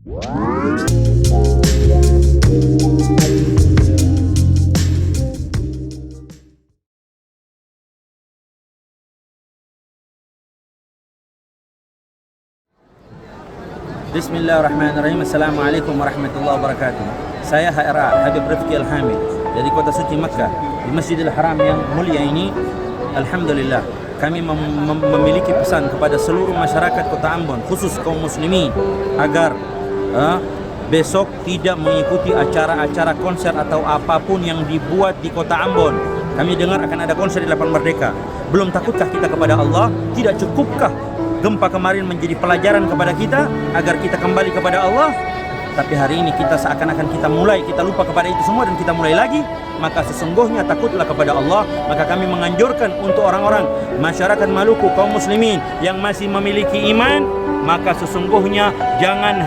Bismillahirrahmanirrahim. Assalamualaikum warahmatullahi wabarakatuh. Saya HRA Habib Rifki Al-Hamid dari kota suci Makkah, di Masjidil Haram yang mulia ini. Alhamdulillah, kami memiliki pesan kepada seluruh masyarakat kota Ambon, khusus kaum muslimin, agar besok tidak mengikuti acara-acara konser atau apapun yang dibuat di kota Ambon. Kami dengar akan ada konser di Lapangan Merdeka. Belum takutkah kita kepada Allah? Tidak cukupkah gempa kemarin menjadi pelajaran kepada kita agar kita kembali kepada Allah? Tapi hari ini kita seakan-akan kita lupa kepada itu semua dan kita mulai lagi. Maka sesungguhnya takutlah kepada Allah. Maka kami menganjurkan untuk orang-orang masyarakat Maluku, kaum muslimin yang masih memiliki iman, maka sesungguhnya jangan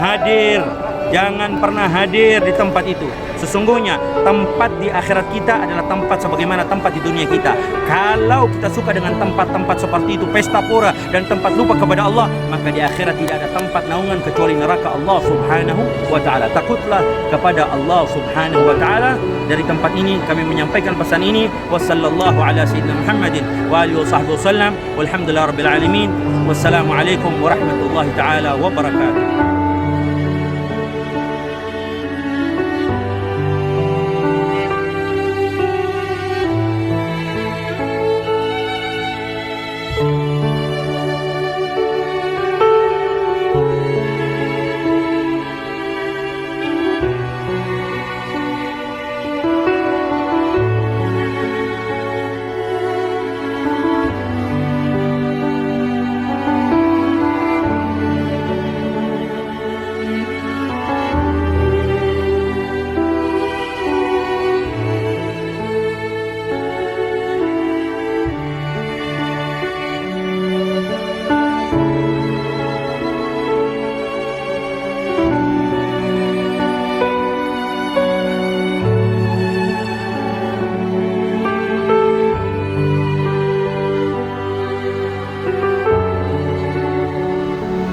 pernah hadir di tempat itu. Sesungguhnya tempat di akhirat kita adalah tempat sebagaimana tempat di dunia kita. Kalau kita suka dengan tempat-tempat seperti itu, pesta pora dan tempat lupa kepada Allah, maka di akhirat tidak ada tempat naungan kecuali neraka Allah subhanahu wa ta'ala. Takutlah kepada Allah subhanahu wa ta'ala. Dari tempat ini kami menyampaikan pesan ini. Wassallallahu ala sayyidina Muhammadin wa alihi wa sahbihi wasallam. Walhamdulillah rabbil alamin. Wassalamualaikum warahmatullahi ta'ala wabarakatuh.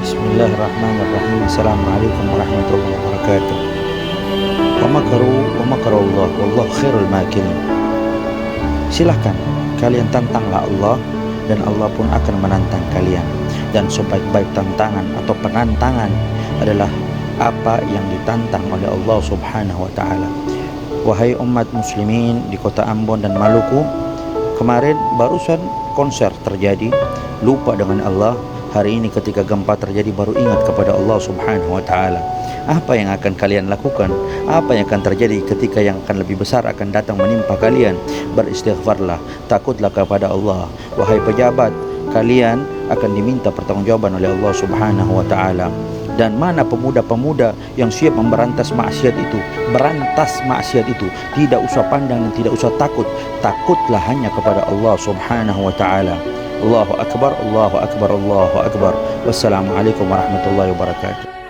Bismillahirrahmanirrahim. Assalamualaikum warahmatullahi wabarakatuh. Wa makaru Allah wallahu khairul makirin. Silahkan kalian tantanglah Allah, dan Allah pun akan menantang kalian. Dan sebaik-baik tantangan atau penantangan adalah apa yang ditantang oleh Allah subhanahu wa ta'ala. Wahai umat muslimin di kota Ambon dan Maluku, kemarin barusan konser terjadi, lupa dengan Allah. Hari ini ketika gempa terjadi baru ingat kepada Allah subhanahu wa ta'ala. Apa yang akan kalian lakukan? Apa yang akan terjadi ketika yang akan lebih besar akan datang menimpa kalian? Beristighfarlah, takutlah kepada Allah. Wahai pejabat, kalian akan diminta pertanggungjawaban oleh Allah subhanahu wa ta'ala. Dan mana pemuda-pemuda yang siap memberantas maksiat itu, berantas maksiat itu, tidak usah pandang dan tidak usah takut. Takutlah hanya kepada Allah subhanahu wa ta'ala. Allahu akbar, Allahu akbar, Allahu akbar. Wassalamualaikum warahmatullahi wabarakatuh.